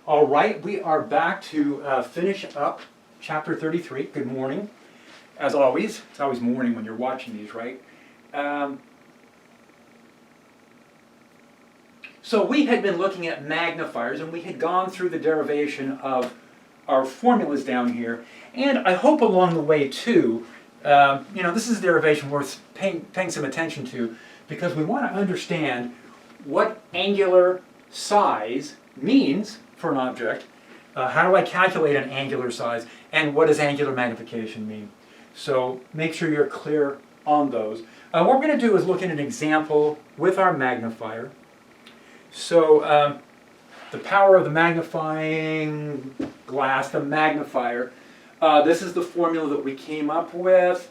All right, we are back to finish up chapter 33. Good morning. As always, it's always morning when you're watching these, right? So we had been looking at magnifiers, and we had gone through the derivation of our formulas down here. And I hope along the way, too, this is a derivation worth paying some attention to, because we want to understand what angular size means for an object. How do I calculate an angular size? And what does angular magnification mean? So make sure you're clear on those. What we're going to do is look at an example with our magnifier. So the power of the magnifying glass, the magnifier, this is the formula that we came up with.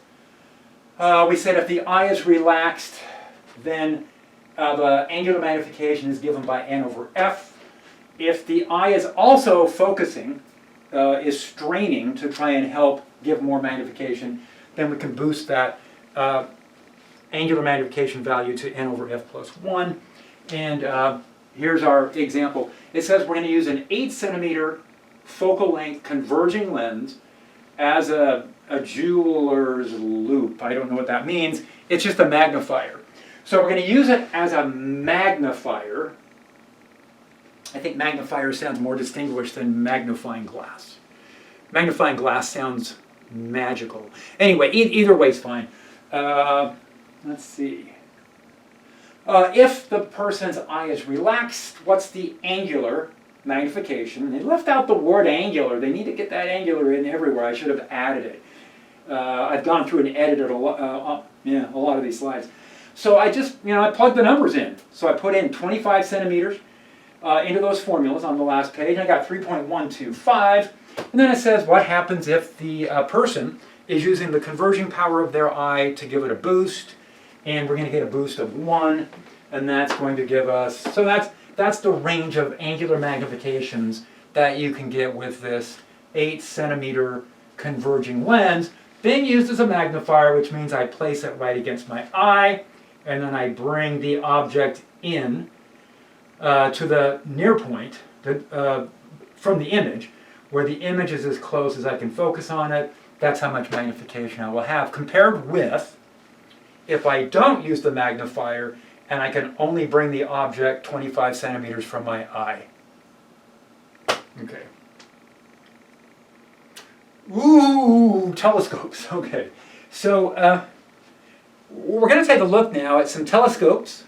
We said if the eye is relaxed, then the angular magnification is given by n over f. If the eye is also focusing, is straining to try and help give more magnification, then we can boost that angular magnification value to n over f plus 1. And here's our example. It says we're going to use an 8 centimeter focal length converging lens as a jeweler's loupe. I don't know what that means. It's just a magnifier. So we're going to use it as a magnifier. I think magnifier sounds more distinguished than magnifying glass. Magnifying glass sounds magical. Anyway, either way is fine. Let's see. If the person's eye is relaxed, what's the angular magnification? They left out the word angular. They need to get that angular in everywhere. I should have added it. I've gone through and edited a lot of these slides. So I just, I plugged the numbers in. So I put in 25 centimeters into those formulas on the last page. I got 3.125. And then it says what happens if the person is using the converging power of their eye to give it a boost. And we're going to get a boost of 1. And that's going to give us, so that's the range of angular magnifications that you can get with this 8 centimeter converging lens being used as a magnifier, which means I place it right against my eye, and then I bring the object in to the near point from the image, where the image is as close as I can focus on it. That's how much magnification I will have, compared with if I don't use the magnifier and I can only bring the object 25 centimeters from my eye. Okay. Ooh, telescopes. Okay. So we're going to take a look now at some telescopes,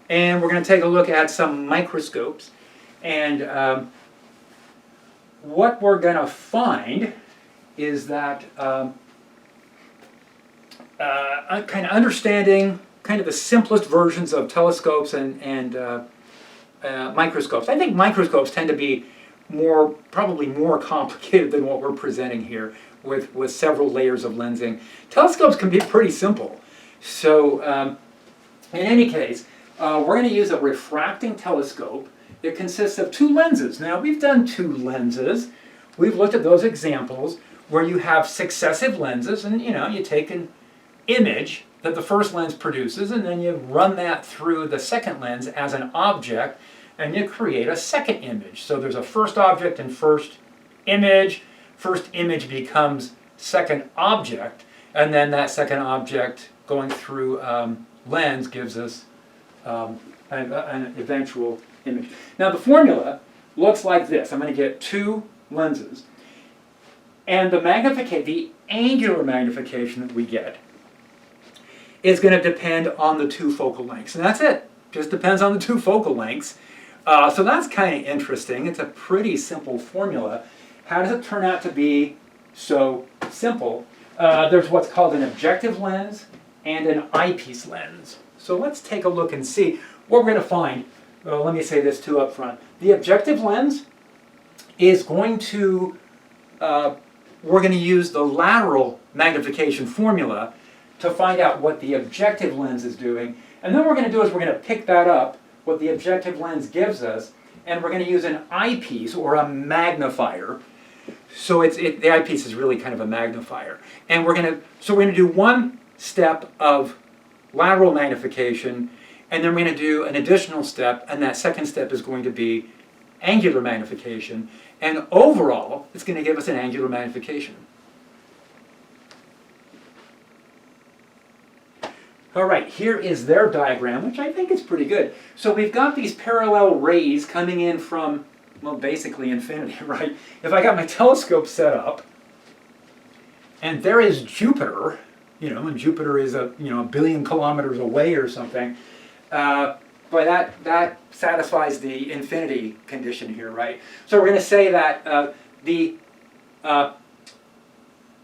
and we're going to take a look at some microscopes. And what we're going to find is that kind of understanding kind of the simplest versions of telescopes and microscopes. I think microscopes tend to be probably more complicated than what we're presenting here with several layers of lensing. Telescopes can be pretty simple. So in any case, we're going to use a refracting telescope. It consists of 2 lenses. Now, we've done 2 lenses. We've looked at those examples where you have successive lenses, and you take an image that the first lens produces, and then you run that through the second lens as an object, and you create a second image. So there's a first object and first image. First image becomes second object, and then that second object going through lens gives us an eventual image. Now the formula looks like this. I'm going to get 2 lenses, and the angular magnification that we get is going to depend on the 2 focal lengths, and that's it. Just depends on the 2 focal lengths. So that's kind of interesting. It's a pretty simple formula. How does it turn out to be so simple? There's what's called an objective lens and an eyepiece lens. So let's take a look and see what we're going to find. Well, let me say this too up front. The objective lens is going to, we're going to use the lateral magnification formula to find out what the objective lens is doing. And then what we're going to do is we're going to pick that up, what the objective lens gives us, and we're going to use an eyepiece or a magnifier. So the eyepiece is really kind of a magnifier. And we're going to do one step of lateral magnification, and then we're going to do an additional step, and that second step is going to be angular magnification, and overall it's going to give us an angular magnification. All right, here is their diagram, which I think is pretty good. So we've got these parallel rays coming in from, well, basically infinity, right? If I got my telescope set up, and there is Jupiter, and Jupiter is a billion kilometers away or something, but that satisfies the infinity condition here, right? So we're going to say that the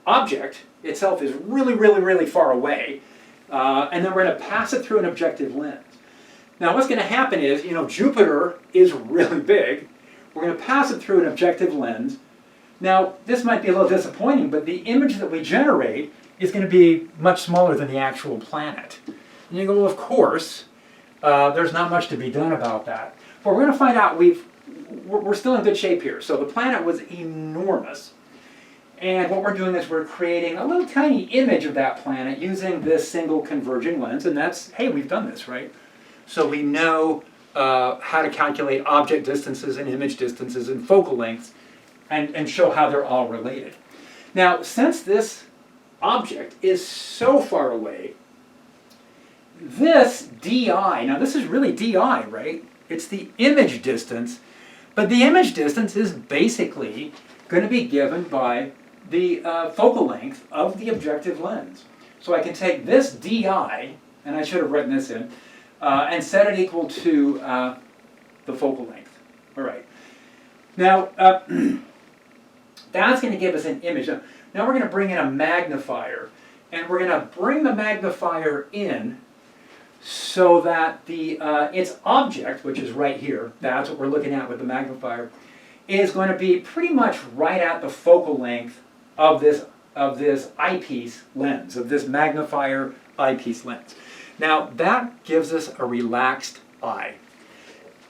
object itself is really, really, really far away, and then we're going to pass it through an objective lens. Now what's going to happen is, Jupiter is really big. We're going to pass it through an objective lens. Now, this might be a little disappointing, but the image that we generate is going to be much smaller than the actual planet. And you go, well, of course, there's not much to be done about that. But we're going to find out we're still in good shape here. So the planet was enormous. And what we're doing is we're creating a little tiny image of that planet using this single converging lens. And that's, hey, we've done this, right? So we know how to calculate object distances and image distances and focal lengths and show how they're all related. Now, since this object is so far away, this di, now this is really di, right? It's the image distance, but the image distance is basically going to be given by the focal length of the objective lens. So I can take this di, and I should have written this in, and set it equal to the focal length. All right. Now, that's going to give us an image. Now we're going to bring in a magnifier, and we're going to bring the magnifier in so that its object, which is right here, that's what we're looking at with the magnifier, is going to be pretty much right at the focal length of this eyepiece lens, of this magnifier eyepiece lens. Now that gives us a relaxed eye.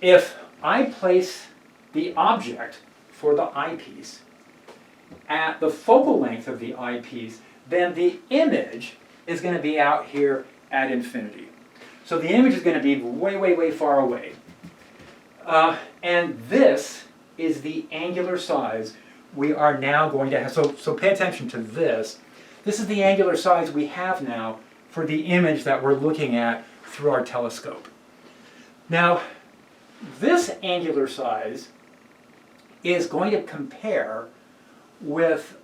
If I place the object for the eyepiece at the focal length of the eyepiece, then the image is going to be out here at infinity. So the image is going to be way, way, way far away. And this is the angular size we are now going to have. So pay attention to this. This is the angular size we have now for the image that we're looking at through our telescope. Now, this angular size is going to compare with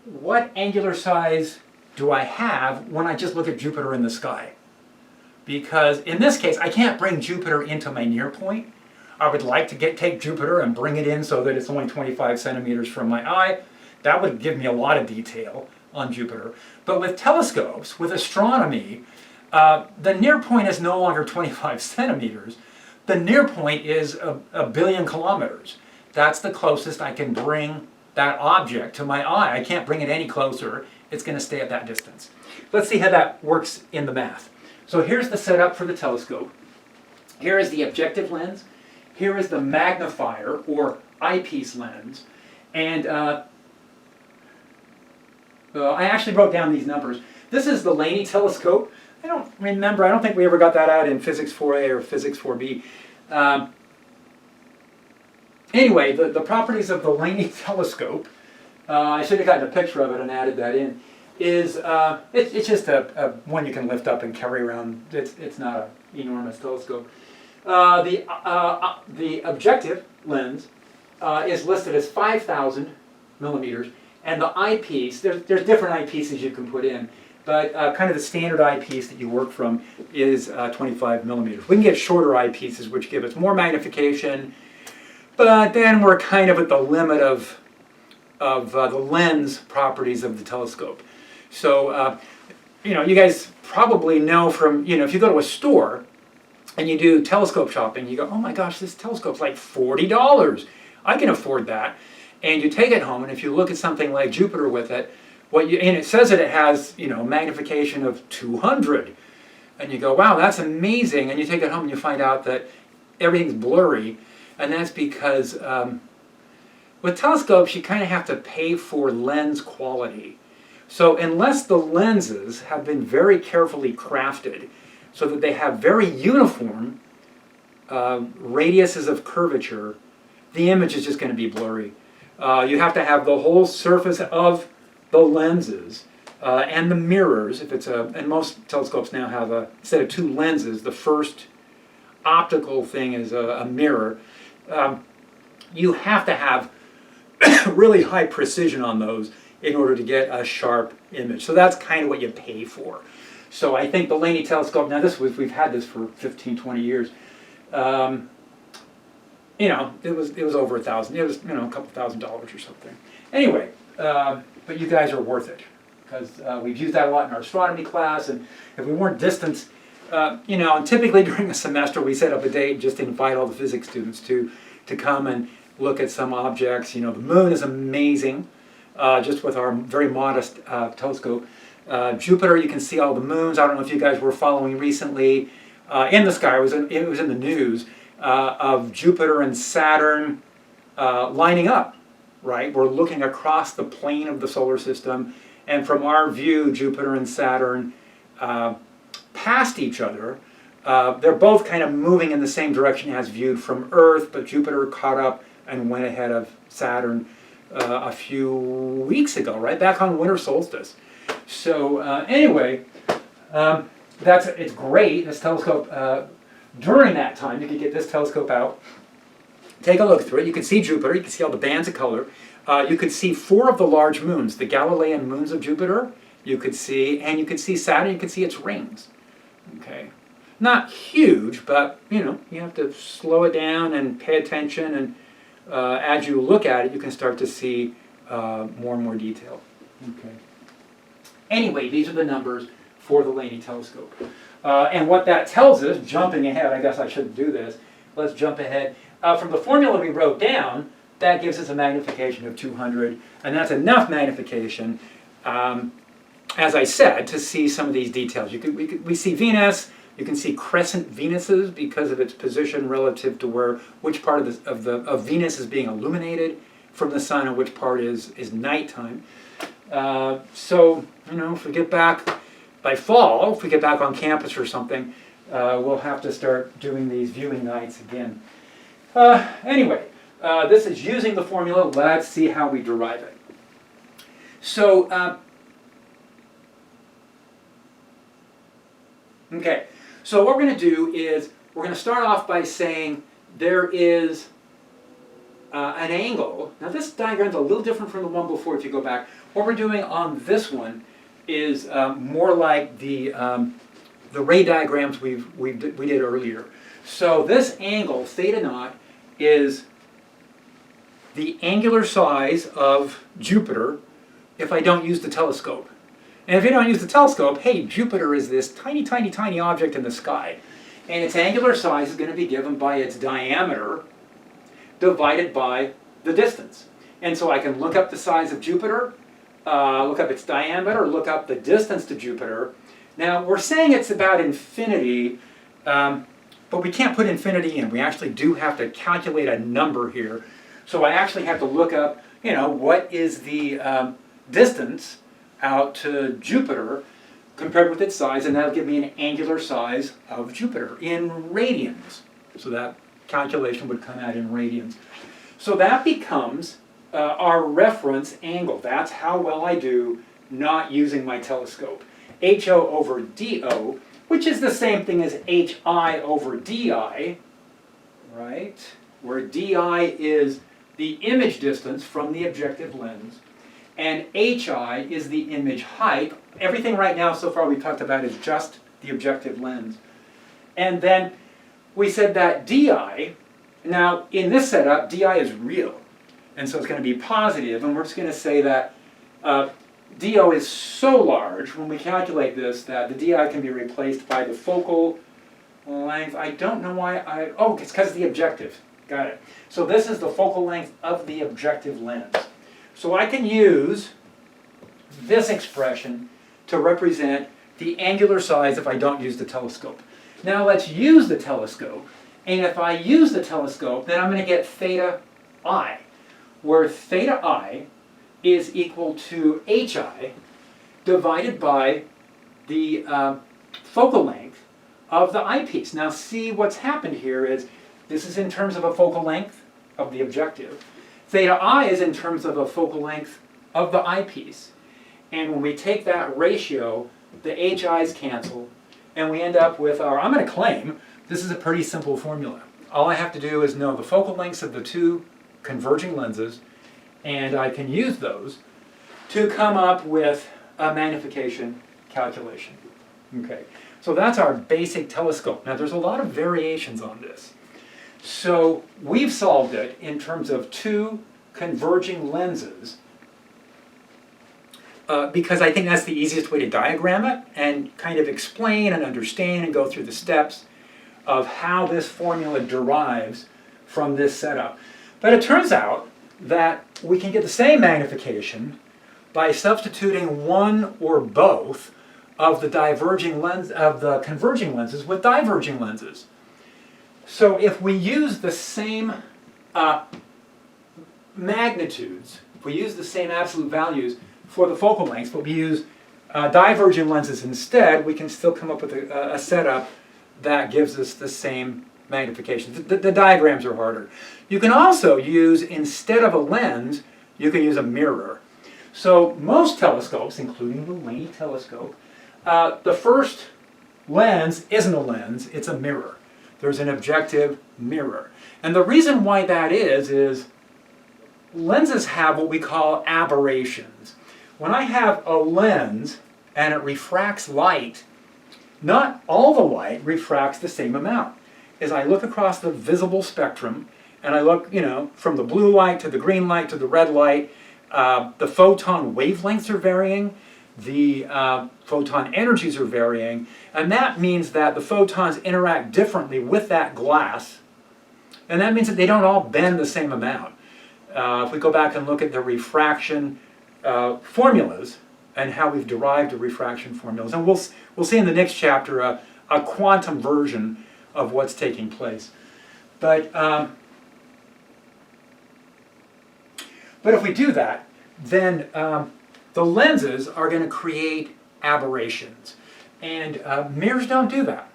what angular size do I have when I just look at Jupiter in the sky. Because in this case, I can't bring Jupiter into my near point. I would like to take Jupiter and bring it in so that it's only 25 centimeters from my eye. That would give me a lot of detail on Jupiter. But with telescopes, with astronomy, the near point is no longer 25 centimeters. The near point is a billion kilometers. That's the closest I can bring that object to my eye. I can't bring it any closer. It's going to stay at that distance. Let's see how that works in the math. So here's the setup for the telescope. Here is the objective lens. Here is the magnifier, or eyepiece lens. And I actually wrote down these numbers. This is the Laney telescope. I don't think we ever got that out in Physics 4A or Physics 4B. Anyway, the properties of the Laney telescope, I should have gotten a picture of it and added that in, is it's just a one you can lift up and carry around. It's not an enormous telescope. The objective lens is listed as 5,000 millimeters, and the eyepiece, there's different eyepieces you can put in, but kind of the standard eyepiece that you work from is 25 millimeters. We can get shorter eyepieces which give us more magnification, but then we're kind of at the limit of the lens properties of the telescope. So, you guys probably know from, if you go to a store and you do telescope shopping, you go, oh my gosh, this telescope's like $40. I can afford that. And you take it home, and if you look at something like Jupiter with it, and it says that it has, magnification of 200. And you go, wow, that's amazing. And you take it home and you find out that everything's blurry. And that's because with telescopes, you kind of have to pay for lens quality. So unless the lenses have been very carefully crafted so that they have very uniform radiuses of curvature the image is just going to be blurry. You have to have the whole surface of the lenses and the mirrors. If it's and most telescopes now have instead of two lenses, the first optical thing is a mirror. You have to have really high precision on those in order to get a sharp image. So that's kind of what you pay for. So I think the Laney telescope, now we've had this for 15, 20 years. You know, it was over $1,000. It was, you know, a couple $1,000 or something. Anyway, but you guys are worth it because we've used that a lot in our astronomy class, and if we weren't distanced, you know, and typically during a semester we set up a date just to invite all the physics students to come and look at some objects. You know, the moon is amazing, just with our very modest telescope. Jupiter, you can see all the moons. I don't know if you guys were following recently in the sky. It was in the news of Jupiter and Saturn lining up. Right, we're looking across the plane of the solar system, and from our view, Jupiter and Saturn past each other. They're both kind of moving in the same direction as viewed from Earth, but Jupiter caught up and went ahead of Saturn a few weeks ago, right back on winter solstice. So anyway, it's great. This telescope, during that time, you could get this telescope out, take a look through it. You can see Jupiter. You can see all the bands of color. You could see 4 of the large moons, the Galilean moons of Jupiter. You could see Saturn. You could see its rings. Okay, not huge, but you know, you have to slow it down and pay attention. And as you look at it, you can start to see more and more detail. Okay. Anyway, these are the numbers for the Laney telescope. And what that tells us, jumping ahead, I guess I shouldn't do this. Let's jump ahead. From the formula we wrote down, that gives us a magnification of 200, and that's enough magnification, as I said, to see some of these details. We see Venus. You can see crescent Venuses because of its position relative to which part of Venus is being illuminated from the sun and which part is nighttime. So you know, if we get back by fall, if we get back on campus or something, we'll have to start doing these viewing nights again. Anyway, this is using the formula. Let's see how we derive it. So, okay. So what we're going to do is we're going to start off by saying there is an angle. Now this diagram is a little different from the one before if you go back. What we're doing on this one is more like the ray diagrams we did earlier. So this angle, theta naught, is the angular size of Jupiter if I don't use the telescope. And if you don't use the telescope, hey, Jupiter is this tiny, tiny, tiny object in the sky. And its angular size is going to be given by its diameter divided by the distance. And so I can look up the size of Jupiter, look up its diameter, look up the distance to Jupiter. Now, we're saying it's about infinity, but we can't put infinity in. We actually do have to calculate a number here. So I actually have to look up, you know, what is the distance out to Jupiter compared with its size, and that'll give me an angular size of Jupiter in radians. So that calculation would come out in radians. So that becomes our reference angle. That's how well I do not using my telescope. HO over DO, which is the same thing as HI over DI, right? Where DI is the image distance from the objective lens, and HI is the image height. Everything right now so far we've talked about is just the objective lens. And then we said that DI, now in this setup, DI is real. And so it's going to be positive, and we're just going to say that DO is so large when we calculate this that the DI can be replaced by the focal length. I don't know why it's because of the objective. Got it. So this is the focal length of the objective lens. So I can use this expression to represent the angular size if I don't use the telescope. Now let's use the telescope, and if I use the telescope, then I'm going to get theta I, where theta I is equal to HI divided by the focal length of the eyepiece. Now see what's happened here is this is in terms of a focal length, of the objective. Theta I is in terms of a focal length of the eyepiece. And when we take that ratio, the HI's cancel, and we end up with our, I'm going to claim, this is a pretty simple formula. All I have to do is know the focal lengths of the two converging lenses, and I can use those to come up with a magnification calculation. Okay, so that's our basic telescope. Now there's a lot of variations on this. So we've solved it in terms of two converging lenses because I think that's the easiest way to diagram it and kind of explain and understand and go through the steps of how this formula derives from this setup. But it turns out that we can get the same magnification by substituting one or both of the diverging lens of the converging lenses with diverging lenses. So if we use the same magnitudes, if we use the same absolute values for the focal lengths, but we use divergent lenses instead, we can still come up with a setup that gives us the same magnification. The diagrams are harder. You can also use, instead of a lens, you can use a mirror. So most telescopes, including the Laney telescope, the first lens isn't a lens, it's a mirror. There's an objective mirror. And the reason why that is lenses have what we call aberrations. When I have a lens and it refracts light, not all the light refracts the same amount. As I look across the visible spectrum, and I look, from the blue light to the green light to the red light, the photon wavelengths are varying, the photon energies are varying, and that means that the photons interact differently with that glass, and that means that they don't all bend the same amount. If we go back and look at the refraction formulas and how we've derived the refraction formulas, and we'll see in the next chapter a quantum version of what's taking place. But if we do that, then the lenses are going to create aberrations. And mirrors don't do that.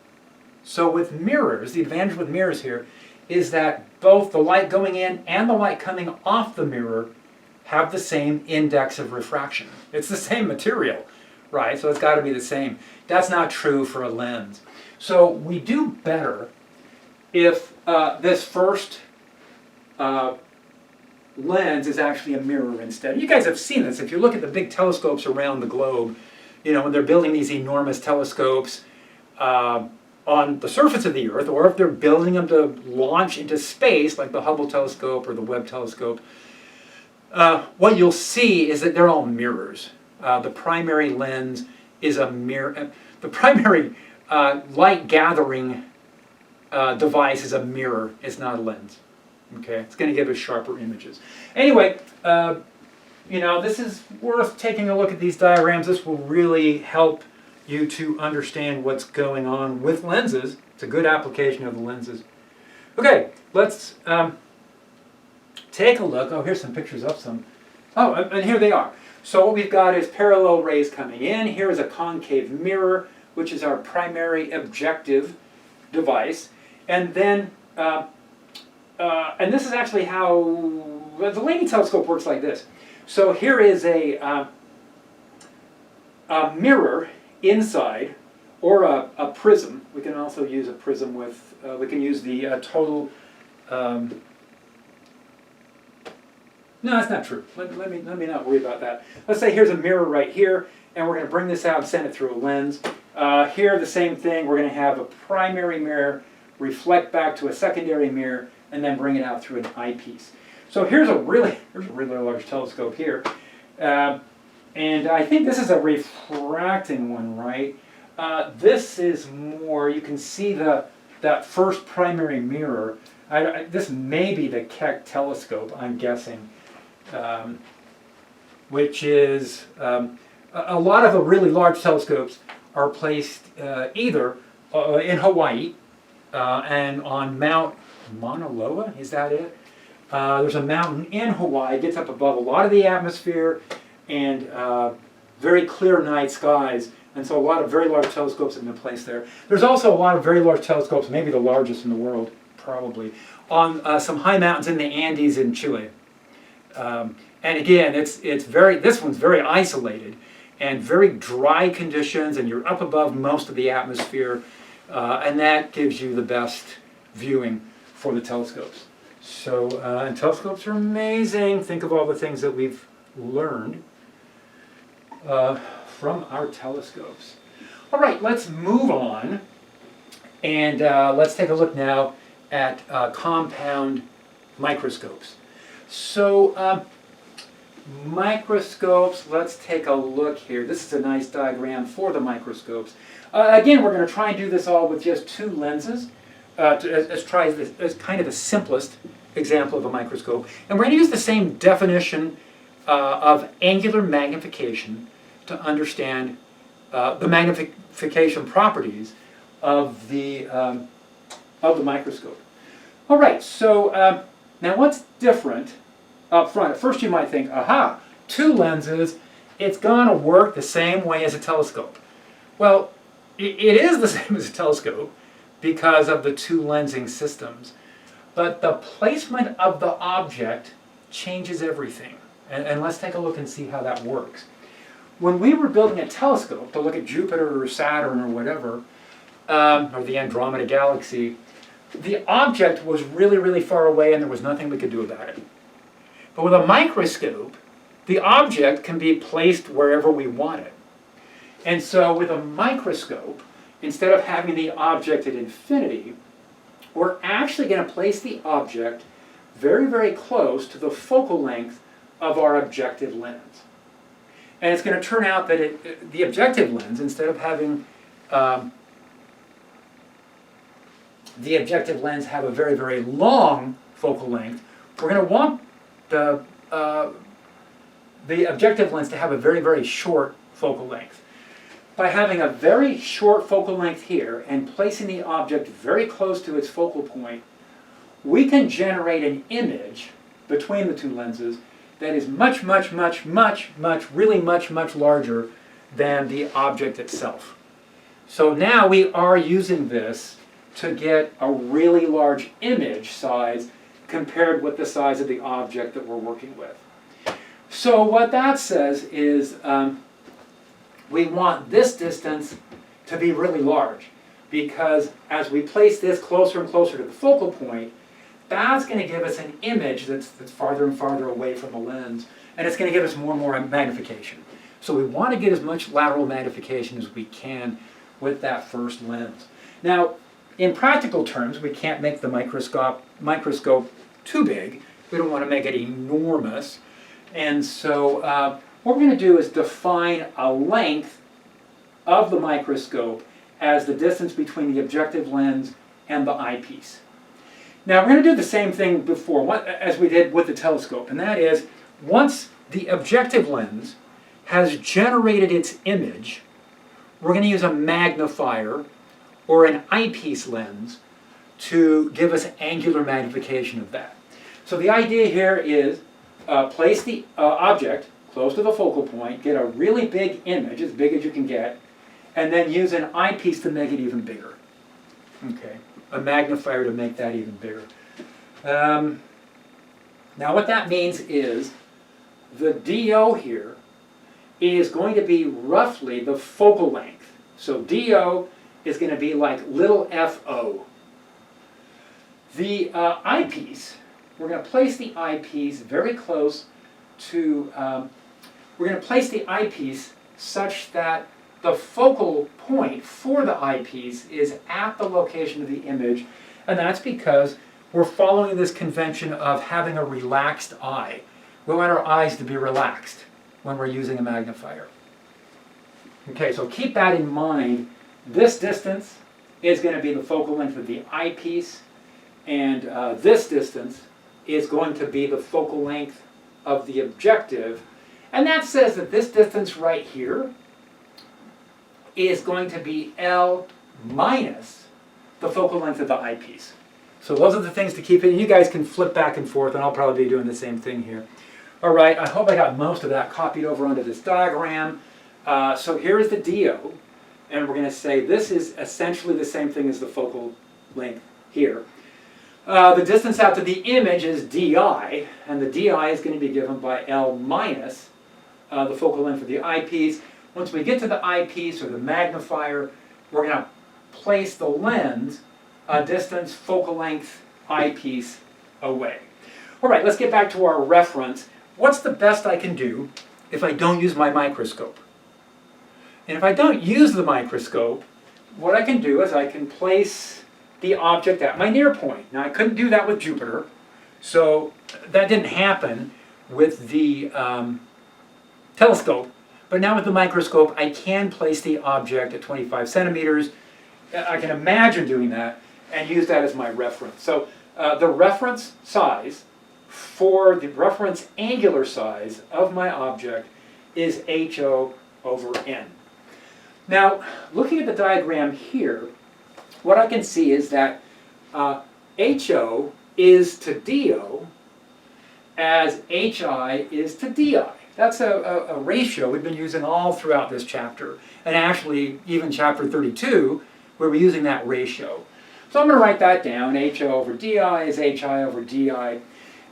So with mirrors, the advantage with mirrors here is that both the light going in and the light coming off the mirror have the same index of refraction. It's the same material, right? So it's got to be the same. That's not true for a lens. So we do better if this first lens is actually a mirror instead. You guys have seen this. If you look at the big telescopes around the globe, when they're building these enormous telescopes on the surface of the Earth, or if they're building them to launch into space, like the Hubble telescope or the Webb telescope, what you'll see is that they're all mirrors. The primary lens is a mirror. The primary light gathering device is a mirror. It's not a lens. Okay, it's going to give us sharper images. Anyway, this is worth taking a look at these diagrams. This will really help you to understand what's going on with lenses. It's a good application of the lenses. Okay, let's take a look. Oh, here's some pictures of some. Oh, and here they are. So what we've got is parallel rays coming in. Here is a concave mirror, which is our primary objective device. And then, and this is actually how the Laney telescope works like this. So here is a mirror inside, or a prism. We can also use a prism with, we can use the total, no, that's not true. Let me not worry about that. Let's say here's a mirror right here, and we're going to bring this out and send it through a lens. Here, the same thing. We're going to have a primary mirror reflect back to a secondary mirror, and then bring it out through an eyepiece. So here's a really large telescope here. And I think this is a refracting one, right? This is more, you can see that first primary mirror. This may be the Keck telescope, I'm guessing, which is, a lot of the really large telescopes are placed either in Hawaii and on Mount Mauna Loa, is that it? There's a mountain in Hawaii, it gets up above a lot of the atmosphere and very clear night skies, and so a lot of very large telescopes have been placed there. There's also a lot of very large telescopes, maybe the largest in the world, probably, on some high mountains in the Andes in Chile. And again, this one's very isolated and very dry conditions, and you're up above most of the atmosphere, and that gives you the best viewing for the telescopes. So, and telescopes are amazing. Think of all the things that we've learned from our telescopes. All right, let's move on, and let's take a look now at compound microscopes. So, microscopes, let's take a look here. This is a nice diagram for the microscopes. Again, we're going to try and do this all with just two lenses, as kind of the simplest example of a microscope. And we're going to use the same definition of angular magnification to understand the magnification properties of the microscope. All right, so now what's different up front? At first you might think, aha, two lenses, it's going to work the same way as a telescope. Well, it is the same as a telescope because of the two lensing systems. But the placement of the object changes everything. And let's take a look and see how that works. When we were building a telescope to look at Jupiter or Saturn or whatever, or the Andromeda Galaxy, the object was really, really far away and there was nothing we could do about it. But with a microscope, the object can be placed wherever we want it. And so with a microscope, instead of having the object at infinity, we're actually going to place the object very, very close to the focal length of our objective lens. And it's going to turn out that the objective lens, instead of having the objective lens have a very, very long focal length, we're going to want the objective lens to have a very, very short focal length. By having a very short focal length here and placing the object very close to its focal point, we can generate an image between the two lenses that is much, much, much, much, much, really much, much larger than the object itself. So now we are using this to get a really large image size compared with the size of the object that we're working with. So what that says is we want this distance to be really large, because as we place this closer and closer to the focal point, that's going to give us an image that's farther and farther away from the lens, and it's going to give us more and more magnification. So we want to get as much lateral magnification as we can with that first lens. Now, in practical terms, we can't make the microscope too big. We don't want to make it enormous. And so what we're going to do is define a length of the microscope as the distance between the objective lens and the eyepiece. Now, we're going to do the same thing as we did with the telescope, and that is, once the objective lens has generated its image, we're going to use a magnifier or an eyepiece lens to give us angular magnification of that. So the idea here is place the object close to the focal point, get a really big image, as big as you can get, and then use an eyepiece to make it even bigger. Okay, a magnifier to make that even bigger. Now what that means is the DO here is going to be roughly the focal length. So DO is going to be like little FO. The eyepiece, we're going to place the eyepiece very close to, we're going to place the eyepiece such that the focal point for the eyepiece is at the location of the image, and that's because we're following this convention of having a relaxed eye. We want our eyes to be relaxed when we're using a magnifier. Okay, so keep that in mind. This distance is going to be the focal length of the eyepiece, and this distance is going to be the focal length of the objective. And that says that this distance right here is going to be L minus the focal length of the eyepiece. So those are the things to keep in. You guys can flip back and forth, and I'll probably be doing the same thing here. All right, I hope I got most of that copied over onto this diagram. So here is the DO, and we're going to say this is essentially the same thing as the focal length here. The distance out to the image is di, and the di is going to be given by L minus the focal length of the eyepiece. Once we get to the eyepiece or the magnifier, we're going to place the lens a distance focal length eyepiece away. All right, let's get back to our reference. What's the best I can do if I don't use my microscope? And if I don't use the microscope, what I can do is I can place the object at my near point. Now I couldn't do that with Jupiter, so that didn't happen with the telescope. But now with the microscope, I can place the object at 25 centimeters. I can imagine doing that and use that as my reference. So the reference size for the reference angular size of my object is HO over N. Now, looking at the diagram here, what I can see is that HO is to DO as HI is to DI. That's a ratio we've been using all throughout this chapter, and actually even chapter 32, where we're using that ratio. So I'm going to write that down. HO over DI is HI over DI.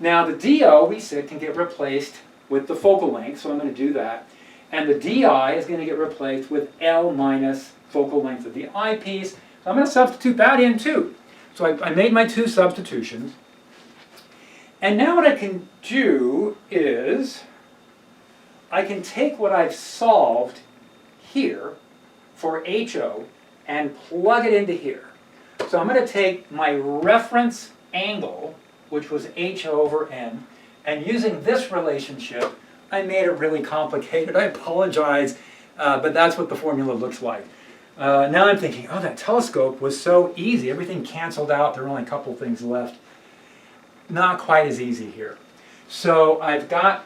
Now the DO, we said, can get replaced with the focal length, so I'm going to do that. And the DI is going to get replaced with L minus focal length of the eyepiece. So I'm going to substitute that in too. So I made my two substitutions. And now what I can do is I can take what I've solved here for HO and plug it into here. So I'm going to take my reference angle, which was HO over N, and using this relationship, I made it really complicated. I apologize, but that's what the formula looks like. Now I'm thinking, oh, that telescope was so easy. Everything canceled out. There were only a couple things left. Not quite as easy here. So I've got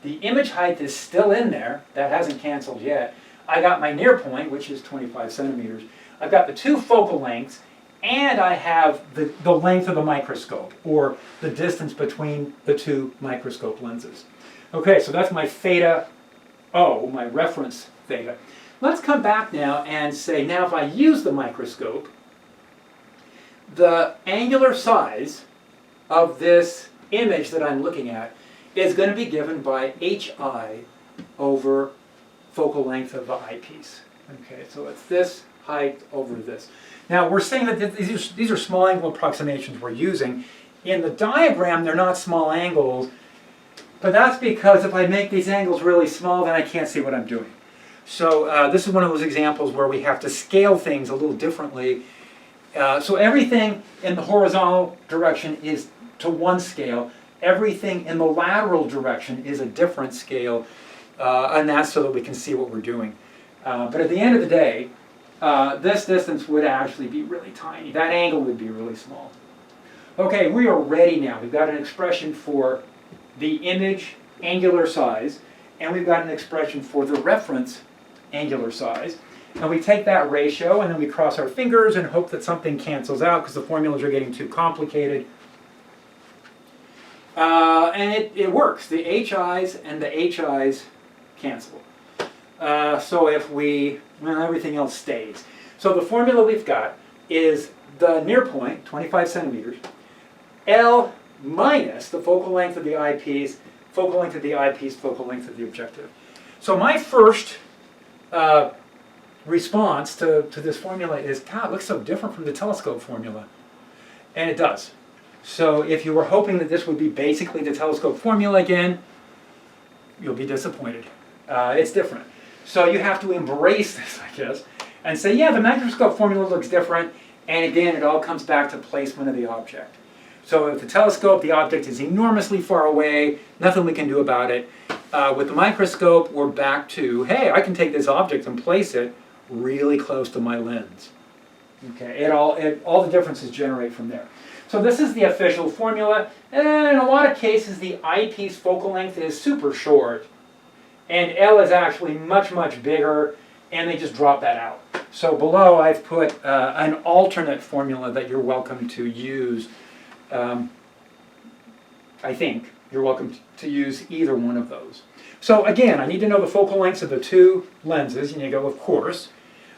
the image height is still in there. That hasn't canceled yet. I got my near point, which is 25 centimeters. I've got the two focal lengths, and I have the length of the microscope, or the distance between the two microscope lenses. Okay, so that's my theta O, my reference theta. Let's come back now and say, now if I use the microscope, the angular size of this image that I'm looking at is going to be given by HI over focal length of the eyepiece. Okay, so it's this height over this. Now we're saying that these are small angle approximations we're using. In the diagram, they're not small angles, but that's because if I make these angles really small, then I can't see what I'm doing. So this is one of those examples where we have to scale things a little differently. So everything in the horizontal direction is to one scale. Everything in the lateral direction is a different scale, and that's so that we can see what we're doing. But at the end of the day, this distance would actually be really tiny. That angle would be really small. Okay, we are ready now. We've got an expression for the image angular size, and we've got an expression for the reference angular size. And we take that ratio, and then we cross our fingers and hope that something cancels out because the formulas are getting too complicated. And it works. The HIs and the HIs cancel. So if everything else stays. So the formula we've got is the near point, 25 centimeters, L minus the focal length of the eyepiece, focal length of the eyepiece, focal length of the objective. So my first response to this formula is, God, it looks so different from the telescope formula. And it does. So if you were hoping that this would be basically the telescope formula again, you'll be disappointed. It's different. So you have to embrace this, I guess, and say, yeah, the microscope formula looks different, and again, it all comes back to placement of the object. So with the telescope, the object is enormously far away, nothing we can do about it. With the microscope, we're back to, hey, I can take this object and place it really close to my lens. Okay, all the differences generate from there. So this is the official formula, and in a lot of cases, the eyepiece focal length is super short, and L is actually much, much bigger, and they just drop that out. So below, I've put an alternate formula that you're welcome to use. I think you're welcome to use either one of those. So again, I need to know the focal lengths of the two lenses, and you go, of course.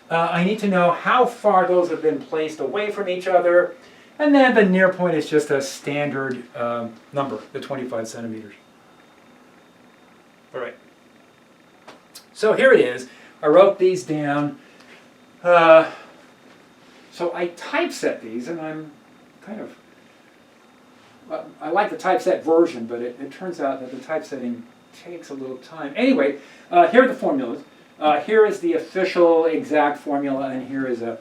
I need to know how far those have been placed away from each other, And then the near point is just a standard number, the 25 centimeters. All right. So here it is. I wrote these down. So I typeset these, and I'm kind of, I like the typeset version, but it turns out that the typesetting takes a little time. Anyway, here are the formulas. Here is the official exact formula, and here is an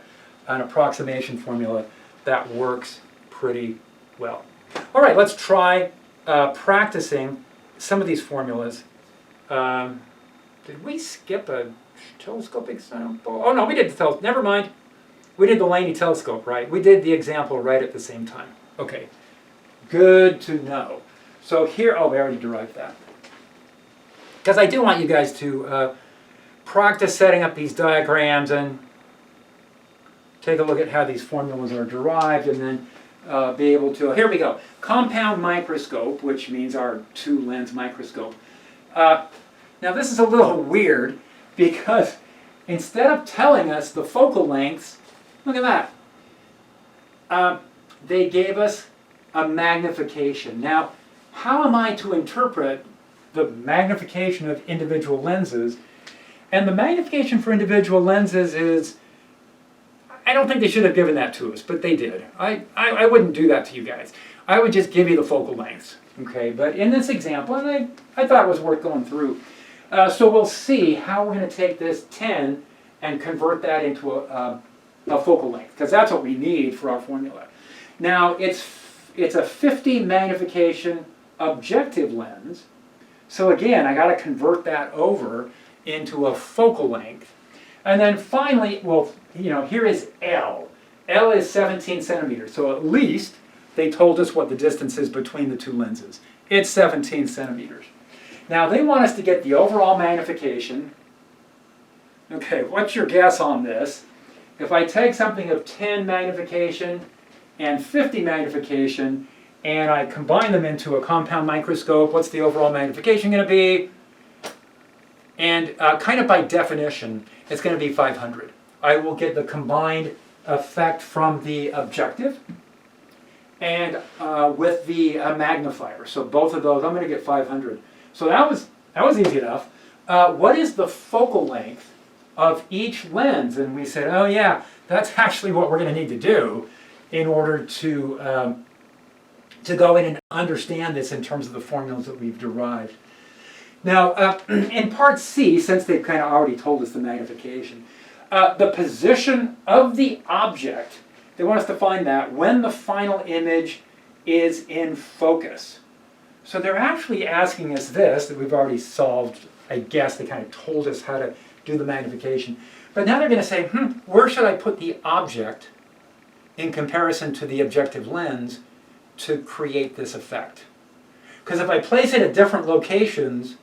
approximation formula that works pretty well. All right, let's try practicing some of these formulas. Did we skip a telescope example? Oh no, we did the telescope. Never mind. We did the Laney telescope, right? We did the example right at the same time. Okay, good to know. So here, oh, we already derived that. Because I do want you guys to practice setting up these diagrams and take a look at how these formulas are derived, and then be able to, here we go, compound microscope, which means our two-lens microscope. Now this is a little weird because instead of telling us the focal lengths, look at that, they gave us a magnification. Now, how am I to interpret the magnification of individual lenses? And the magnification for individual lenses is, I don't think they should have given that to us, but they did. I wouldn't do that to you guys. I would just give you the focal lengths, okay? But in this example, and I thought it was worth going through. So we'll see how we're going to take this 10 and convert that into a focal length, because that's what we need for our formula. Now, it's a 50 magnification objective lens. So again, I got to convert that over into a focal length. And then finally, well, you know, here is L. L is 17 centimeters. So at least they told us what the distance is between the two lenses. It's 17 centimeters. Now they want us to get the overall magnification. Okay, what's your guess on this? If I take something of 10 magnification and 50 magnification and I combine them into a compound microscope, what's the overall magnification going to be? And kind of by definition, it's going to be 500. I will get the combined effect from the objective and with the magnifier. So both of those, I'm going to get 500. So that was easy enough. What is the focal length of each lens? And we said, oh yeah, that's actually what we're going to need to do in order to go in and understand this in terms of the formulas that we've derived. Now, in part C, since they've kind of already told us the magnification, the position of the object, they want us to find that when the final image is in focus. So they're actually asking us this, that we've already solved. I guess they kind of told us how to do the magnification. But now they're going to say, where should I put the object in comparison to the objective lens to create this effect? Because if I place it at different locations,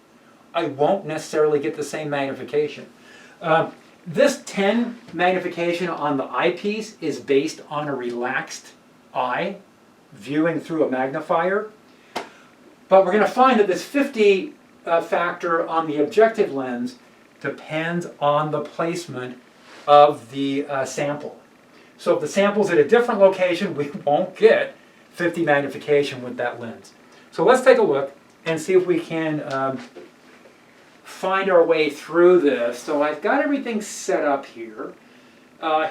I won't necessarily get the same magnification. This 10 magnification on the eyepiece is based on a relaxed eye viewing through a magnifier. But we're going to find that this 50 factor on the objective lens depends on the placement of the sample. So if the sample's at a different location, we won't get 50 magnification with that lens. So let's take a look and see if we can find our way through this. So I've got everything set up here.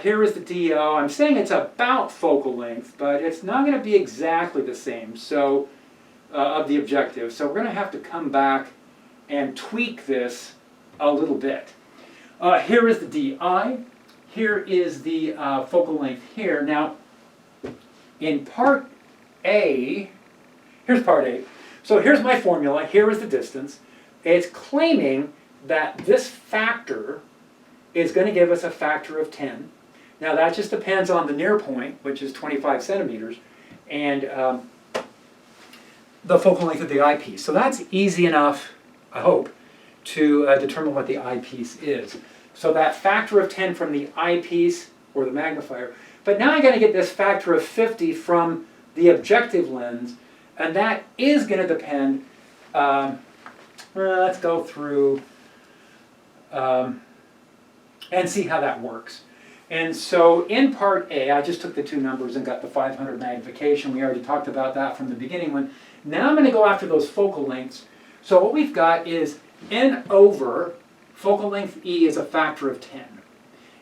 Here is the DO. I'm saying it's about focal length, but it's not going to be exactly the same of the objective. So we're going to have to come back and tweak this a little bit. Here is the DI. Here is the focal length here. Now, in part A, here's part A. So here's my formula. Here is the distance. It's claiming that this factor is going to give us a factor of 10. Now that just depends on the near point, which is 25 centimeters, and the focal length of the eyepiece. So that's easy enough, I hope, to determine what the eyepiece is. So that factor of 10 from the eyepiece, or the magnifier. But now I'm going to get this factor of 50 from the objective lens, and that is going to depend, let's go through and see how that works. And so in part A, I just took the two numbers and got the 500 magnification. We already talked about that from the beginning one. Now I'm going to go after those focal lengths. So what we've got is n over focal length E is a factor of 10.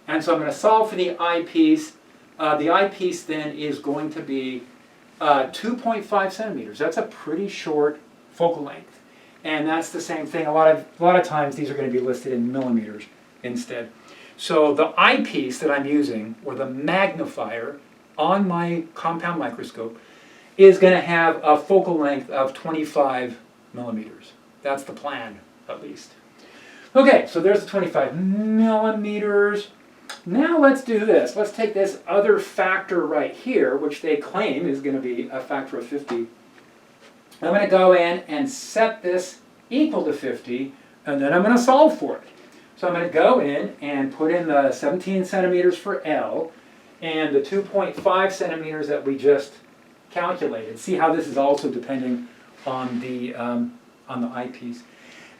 And so I'm going to solve for the eyepiece. The eyepiece then is going to be 2.5 centimeters. That's a pretty short focal length. And that's the same thing. A lot of times these are going to be listed in millimeters instead. So the eyepiece that I'm using, or the magnifier on my compound microscope, is going to have a focal length of 25 millimeters. That's the plan, at least. Okay, so there's the 25 millimeters. Now let's do this. Let's take this other factor right here, which they claim is going to be a factor of 50. I'm going to go in and set this equal to 50, and then I'm going to solve for it. So I'm going to go in and put in the 17 centimeters for L and the 2.5 centimeters that we just calculated. See how this is also depending on the eyepiece.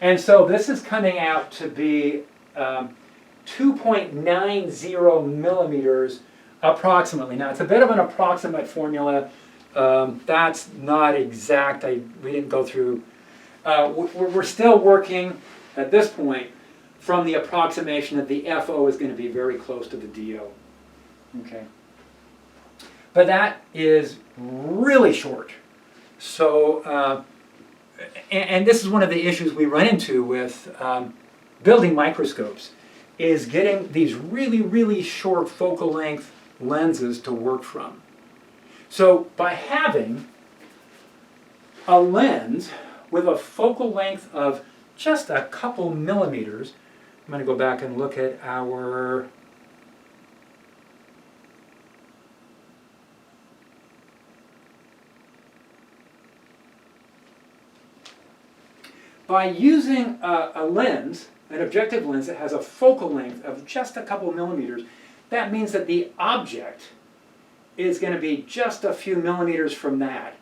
And so this is coming out to be 2.90 millimeters approximately. Now it's a bit of an approximate formula. That's not exact. We didn't go through. We're still working at this point from the approximation that the FO is going to be very close to the DO. Okay. But that is really short. So, and this is one of the issues we run into with building microscopes, is getting these really, really short focal length lenses to work from. So by having a lens with a focal length of just a couple millimeters, I'm going to go back and look at our by using a lens, an objective lens that has a focal length of just a couple millimeters, that means that the object is going to be just a few millimeters from that.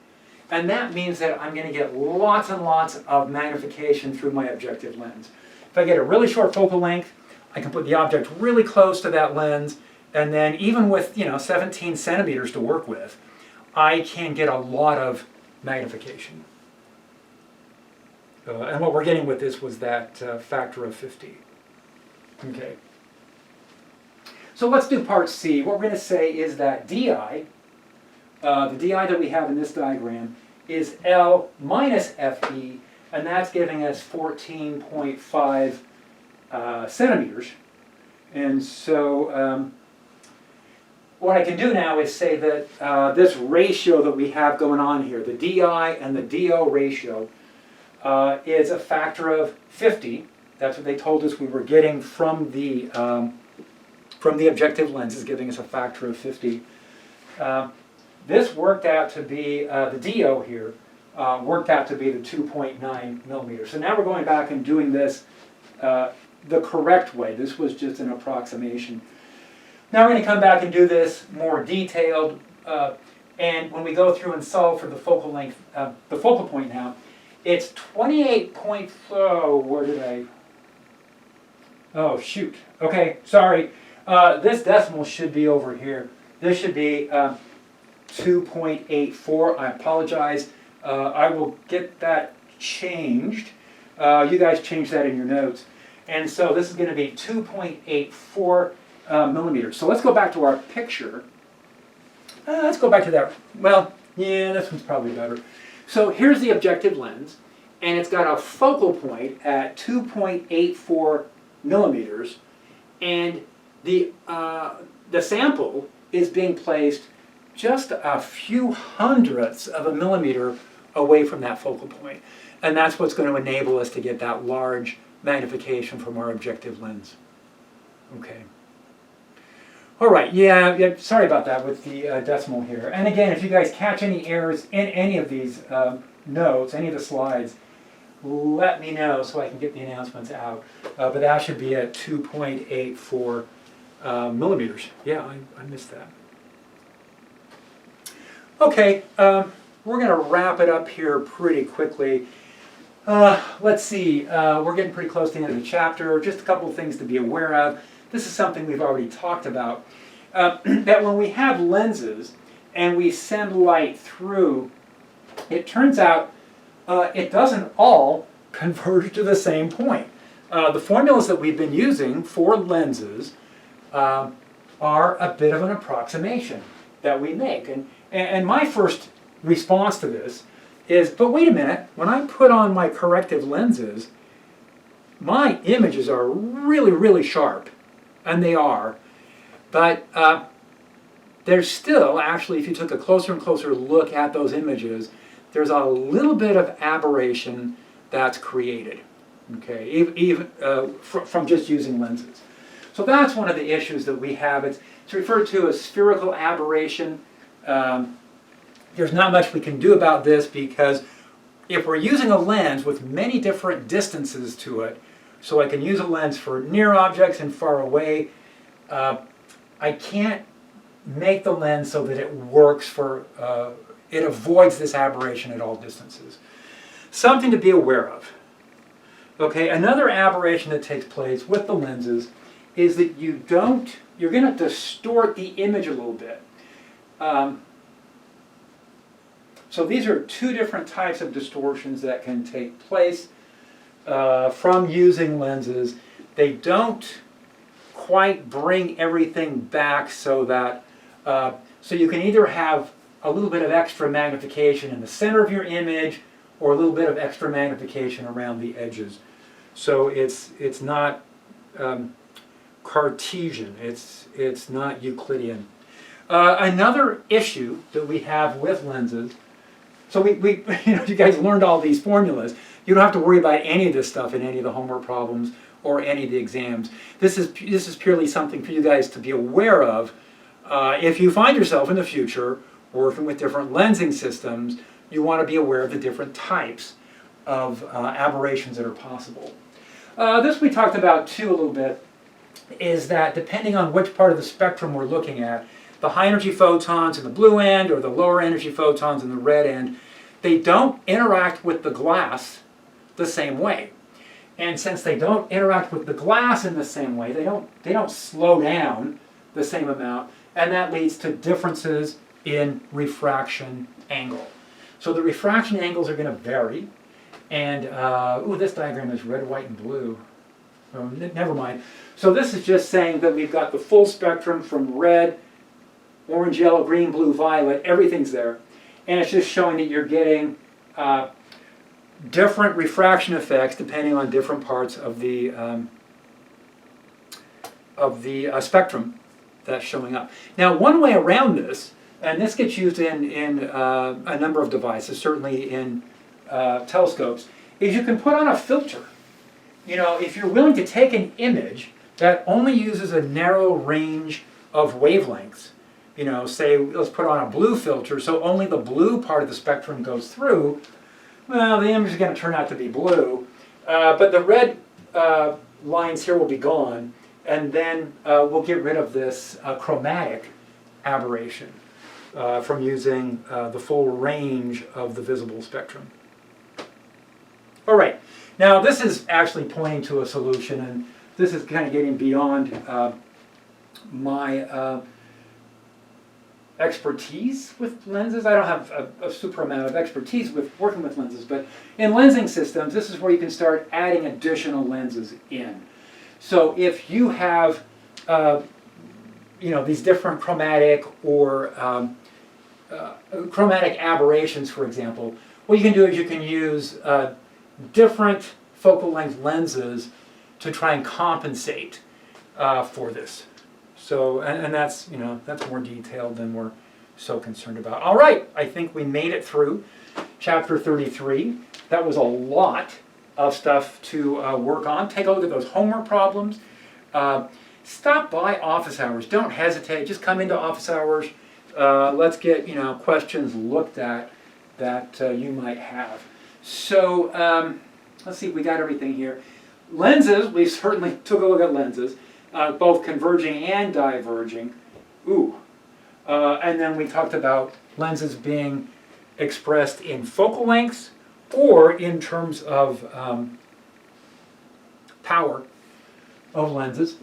And that means that I'm going to get lots and lots of magnification through my objective lens. If I get a really short focal length, I can put the object really close to that lens, and then even with 17 centimeters to work with, I can get a lot of magnification. And what we're getting with this was that factor of 50. Okay. So let's do part C. What we're going to say is that DI, the DI that we have in this diagram, is L minus FE, and that's giving us 14.5 centimeters. And so what I can do now is say that this ratio that we have going on here, the DI and the DO ratio, is a factor of 50. That's what they told us we were getting from the objective lens, is giving us a factor of 50. This worked out to be, the DO here, worked out to be the 2.9 millimeters. So now we're going back and doing this the correct way. This was just an approximation. Now we're going to come back and do this more detailed, and when we go through and solve for the focal length, the focal point now, it's 28.4, where did I, oh shoot, okay, sorry. This decimal should be over here. This should be 2.84. I apologize. I will get that changed. You guys change that in your notes. And so this is going to be 2.84 millimeters. So let's go back to our picture. Let's go back to that. Well, yeah, this one's probably better. So here's the objective lens, and it's got a focal point at 2.84 millimeters, and the sample is being placed just a few hundredths of a millimeter away from that focal point. And that's what's going to enable us to get that large magnification from our objective lens. Okay. All right, yeah, sorry about that with the decimal here. And again, if you guys catch any errors in any of these notes, any of the slides, let me know so I can get the announcements out. But that should be at 2.84 millimeters. Yeah, I missed that. Okay, we're going to wrap it up here pretty quickly. Let's see, we're getting pretty close to the end of the chapter. Just a couple of things to be aware of. this is something we've already talked about, that when we have lenses and we send light through, it turns out it doesn't all converge to the same point. The formulas that we've been using for lenses are a bit of an approximation that we make. And my first response to this is, but wait a minute, when I put on my corrective lenses, my images are really, really sharp, and they are, but there's still, actually, if you took a closer and closer look at those images, there's a little bit of aberration that's created, okay, even from just using lenses. So that's one of the issues that we have. It's referred to as spherical aberration. There's not much we can do about this because if we're using a lens with many different distances to it, so I can use a lens for near objects and far away, I can't make the lens so that it works for, it avoids this aberration at all distances. Something to be aware of. Okay, another aberration that takes place with the lenses is that you're going to distort the image a little bit. So these are two different types of distortions that can take place from using lenses. They don't quite bring everything back so that, so you can either have a little bit of extra magnification in the center of your image or a little bit of extra magnification around the edges. So it's not Cartesian, it's not Euclidean. Another issue that we have with lenses, so we you guys learned all these formulas. You don't have to worry about any of this stuff in any of the homework problems or any of the exams. This is purely something for you guys to be aware of. If you find yourself in the future working with different lensing systems, you want to be aware of the different types of aberrations that are possible. This we talked about too a little bit, is that depending on which part of the spectrum we're looking at, the high energy photons in the blue end or the lower energy photons in the red end, they don't interact with the glass the same way. And since they don't interact with the glass in the same way, they don't slow down the same amount, and that leads to differences in refraction angle. So the refraction angles are going to vary, and this diagram is red, white, and blue. Never mind. So this is just saying that we've got the full spectrum from red, orange, yellow, green, blue, violet, everything's there. And it's just showing that you're getting different refraction effects depending on different parts of the spectrum that's showing up. Now, one way around this, and this gets used in a number of devices, certainly in telescopes, is you can put on a filter. You know, if you're willing to take an image that only uses a narrow range of wavelengths, you know, say, let's put on a blue filter, so only the blue part of the spectrum goes through, well, the image is going to turn out to be blue, but the red lines here will be gone, and then we'll get rid of this chromatic aberration from using the full range of the visible spectrum. All right, now this is actually pointing to a solution, and this is kind of getting beyond my expertise with lenses. I don't have a super amount of expertise with working with lenses, but in lensing systems, this is where you can start adding additional lenses in. So if you have these different chromatic or chromatic aberrations, for example, what you can do is you can use different focal length lenses to try and compensate for this. So, and that's, that's more detailed than we're so concerned about. All right, I think we made it through chapter 33. That was a lot of stuff to work on. Take a look at those homework problems. Stop by office hours. Don't hesitate. Just come into office hours. Let's get, questions looked at that you might have. So, let's see if we got everything here. Lenses, we certainly took a look at lenses. Both converging and diverging. And then we talked about lenses being expressed in focal lengths or in terms of power. of lenses.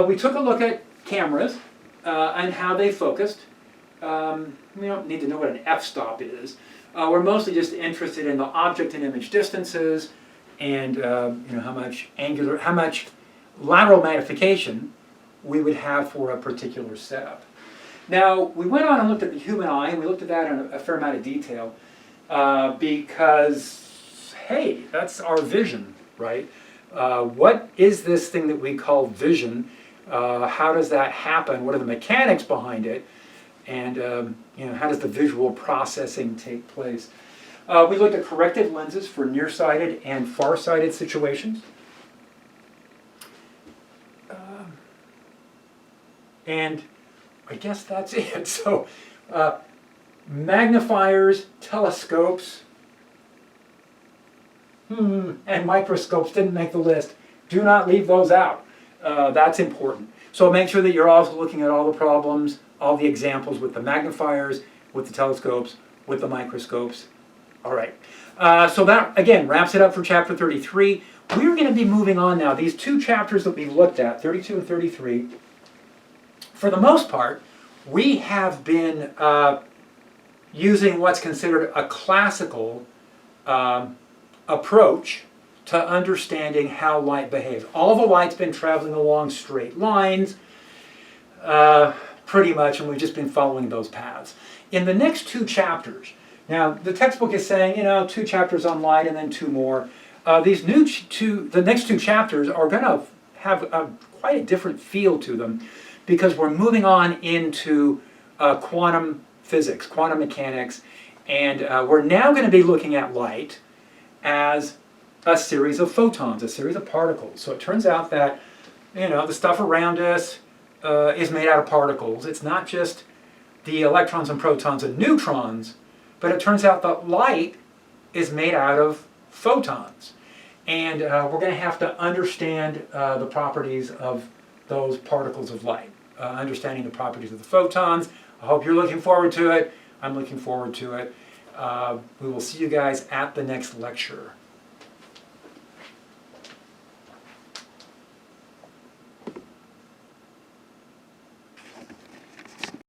We took a look at cameras and how they focused. We don't need to know what an f-stop is. We're mostly just interested in the object and image distances and how much lateral magnification we would have for a particular setup. Now, we went on and looked at the human eye, and we looked at that in a fair amount of detail because, hey, that's our vision, right? What is this thing that we call vision? How does that happen? What are the mechanics behind it? And how does the visual processing take place? We looked at corrective lenses for nearsighted and farsighted situations. And I guess that's it. So magnifiers, telescopes, and microscopes didn't make the list. Do not leave those out. That's important. So make sure that you're also looking at all the problems, all the examples with the magnifiers, with the telescopes, with the microscopes. All right. So that, again, wraps it up for chapter 33. We're going to be moving on now. These two chapters that we've looked at, 32 and 33, for the most part, we have been using what's considered a classical approach to understanding how light behaves. All the light's been traveling along straight lines, pretty much, and we've just been following those paths. In the next two chapters, now the textbook is saying, 2 chapters on light and then 2 more. The next 2 chapters are going to have quite a different feel to them because we're moving on into quantum physics, quantum mechanics, and we're now going to be looking at light as a series of photons, a series of particles. So it turns out that, the stuff around us is made out of particles. It's not just the electrons and protons and neutrons, but it turns out that light is made out of photons. And we're going to have to understand the properties of those particles of light, understanding the properties of the photons. I hope you're looking forward to it. I'm looking forward to it. We will see you guys at the next lecture.